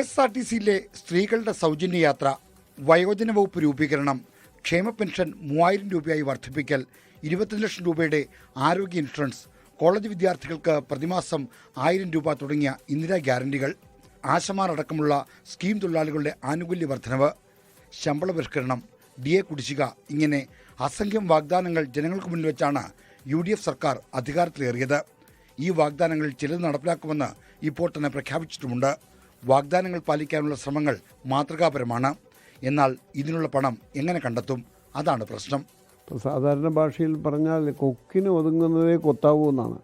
KSRTCയിലെ സ്ത്രീകളുടെ സൗജന്യ യാത്ര, വയോജന വകുപ്പ് രൂപീകരണം, ക്ഷേമ പെൻഷൻ 3000 രൂപയായി വർദ്ധിപ്പിക്കൽ, 25 ലക്ഷം രൂപയുടെ ആരോഗ്യ ഇൻഷുറൻസ്, കോളേജ് വിദ്യാർത്ഥികൾക്ക് പ്രതിമാസം 1000 രൂപ തുടങ്ങിയ ഇന്ദിരാ ഗ്യാരണ്ടികൾ, ആശമാർ അടക്കമുള്ള സ്കീം തൊഴിലാളികളുടെ ആനുകൂല്യ വർധനവ്, ശമ്പള പരിഷ്കരണം, DA കുടിശ്ശിക, ഇങ്ങനെ അസംഖ്യം വാഗ്ദാനങ്ങൾ ജനങ്ങൾക്ക് മുന്നിൽ വെച്ചാണ് UDF സർക്കാർ അധികാരത്തിലേറിയത്. ഈ വാഗ്ദാനങ്ങളിൽ ചിലത് നടപ്പിലാക്കുമെന്ന് ഇപ്പോൾ തന്നെ പ്രഖ്യാപിച്ചിട്ടുമുണ്ട്. വാഗ്ദാനങ്ങൾ പാലിക്കാനുള്ള ശ്രമങ്ങൾ മാതൃകാപരമാണ്. എന്നാൽ ഇതിനുള്ള പണം എങ്ങനെ കണ്ടെത്തും? അതാണ് പ്രശ്നം. സാധാരണ ഭാഷയിൽ പറഞ്ഞാൽ കൊക്കിന് ഒതുങ്ങുന്നതേ കൊത്താവൂ എന്നാണ്.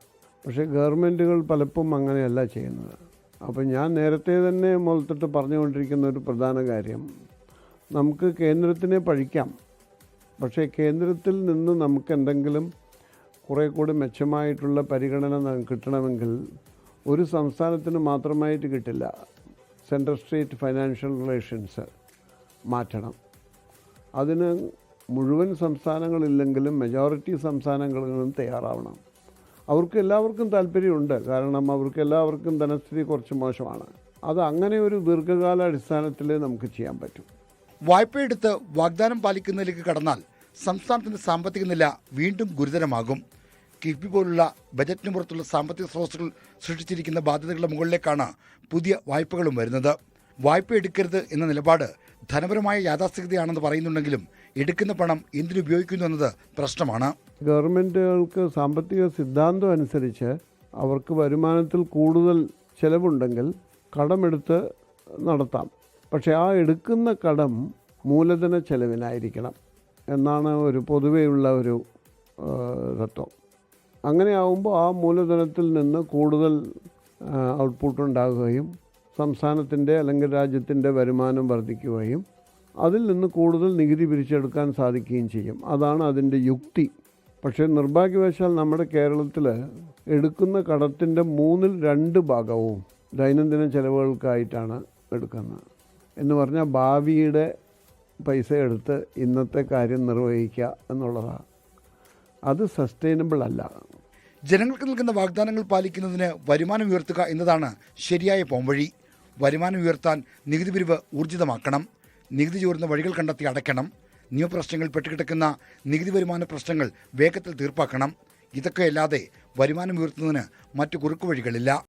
പക്ഷേ ഗവൺമെൻറ്റുകൾ പലപ്പോഴും അങ്ങനെയല്ല ചെയ്യുന്നത്. അപ്പോൾ ഞാൻ നേരത്തെ തന്നെ മുതൽത്തിട്ട് പറഞ്ഞുകൊണ്ടിരിക്കുന്ന ഒരു പ്രധാന കാര്യം, നമുക്ക് കേന്ദ്രത്തിനെ പഴിക്കാം, പക്ഷേ കേന്ദ്രത്തിൽ നിന്ന് നമുക്ക് എന്തെങ്കിലും കുറേ കൂടി മെച്ചമായിട്ടുള്ള പരിഗണന കിട്ടണമെങ്കിൽ ഒരു സംസ്ഥാനത്തിന് മാത്രമായിട്ട് കിട്ടില്ല. സെൻട്രൽ സ്റ്റേറ്റ് ഫൈനാൻഷ്യൽ റിലേഷൻസ് മാറ്റണം. അതിന് മുഴുവൻ സംസ്ഥാനങ്ങളില്ലെങ്കിലും മെജോറിറ്റി സംസ്ഥാനങ്ങളും തയ്യാറാവണം. അവർക്ക് എല്ലാവർക്കും താല്പര്യമുണ്ട്, കാരണം അവർക്ക് എല്ലാവർക്കും ധനസ്ഥിതി കുറച്ച് മോശമാണ്. അത് അങ്ങനെ ഒരു ദീർഘകാല അടിസ്ഥാനത്തിൽ നമുക്ക് ചെയ്യാൻ പറ്റും. വായ്പയെടുത്ത് വാഗ്ദാനം പാലിക്കുന്നതിലേക്ക് കടന്നാൽ സംസ്ഥാനത്തിന്റെ സാമ്പത്തിക നില വീണ്ടും ഗുരുതരമാകും. കിഫ്ബി പോലുള്ള ബജറ്റിന് പുറത്തുള്ള സാമ്പത്തിക സ്രോതസ്സുകൾ സൃഷ്ടിച്ചിരിക്കുന്ന ബാധ്യതകളുടെ മുകളിലേക്കാണ് പുതിയ വായ്പകളും വരുന്നത്. വായ്പ എടുക്കരുത് എന്ന നിലപാട് ധനപരമായ യാഥാസ്ഥികതയാണെന്ന് പറയുന്നുണ്ടെങ്കിലും എടുക്കുന്ന പണം എന്തിനുപയോഗിക്കുന്നു എന്നത് പ്രശ്നമാണ്. ഗവൺമെൻറ്റുകൾക്ക് സാമ്പത്തിക സിദ്ധാന്തം അനുസരിച്ച് അവർക്ക് വരുമാനത്തിൽ കൂടുതൽ ചിലവുണ്ടെങ്കിൽ കടമെടുത്ത് നടത്താം. പക്ഷേ ആ എടുക്കുന്ന കടം മൂലധന ചെലവിനായിരിക്കണം എന്നാണ് ഒരു പൊതുവെയുള്ള ഒരു തത്വം. അങ്ങനെ ആകുമ്പോൾ ആ മൂലധനത്തിൽ നിന്ന് കൂടുതൽ ഔട്ട്പുട്ട് ഉണ്ടാകുകയും സംസ്ഥാനത്തിൻ്റെ അല്ലെങ്കിൽ രാജ്യത്തിൻ്റെ വരുമാനം വർദ്ധിക്കുകയും അതിൽ നിന്ന് കൂടുതൽ നികുതി പിരിച്ചെടുക്കാൻ സാധിക്കുകയും ചെയ്യും. അതാണ് അതിൻ്റെ യുക്തി. പക്ഷേ നിർഭാഗ്യവശാൽ നമ്മുടെ കേരളത്തിൽ എടുക്കുന്ന കടത്തിൻ്റെ 2/3 ഭാഗവും ദൈനംദിന ചെലവുകൾക്കായിട്ടാണ് എടുക്കുന്നത്. എന്ന് പറഞ്ഞാൽ ഭാവിയുടെ പൈസ എടുത്ത് ഇന്നത്തെ കാര്യം നിർവഹിക്കുക എന്നുള്ളതാണ്. അത് സസ്റ്റൈനബിൾ അല്ല. ജനങ്ങൾക്ക് നൽകുന്ന വാഗ്ദാനങ്ങൾ പാലിക്കുന്നതിന് വരുമാനം ഉയർത്തുക എന്നതാണ് ശരിയായ പോംവഴി. വരുമാനം ഉയർത്താൻ നികുതി പിരിവ് ഊർജിതമാക്കണം. നികുതി ചോരുന്ന വഴികൾ കണ്ടെത്തി അടയ്ക്കണം. നിയമപ്രശ്നങ്ങൾ പെട്ടുകിടക്കുന്ന നികുതി വരുമാന പ്രശ്നങ്ങൾ വേഗത്തിൽ തീർപ്പാക്കണം. ഇതൊക്കെയല്ലാതെ വരുമാനം ഉയർത്തുന്നതിന് മറ്റു കുറുക്കുവഴികളില്ല.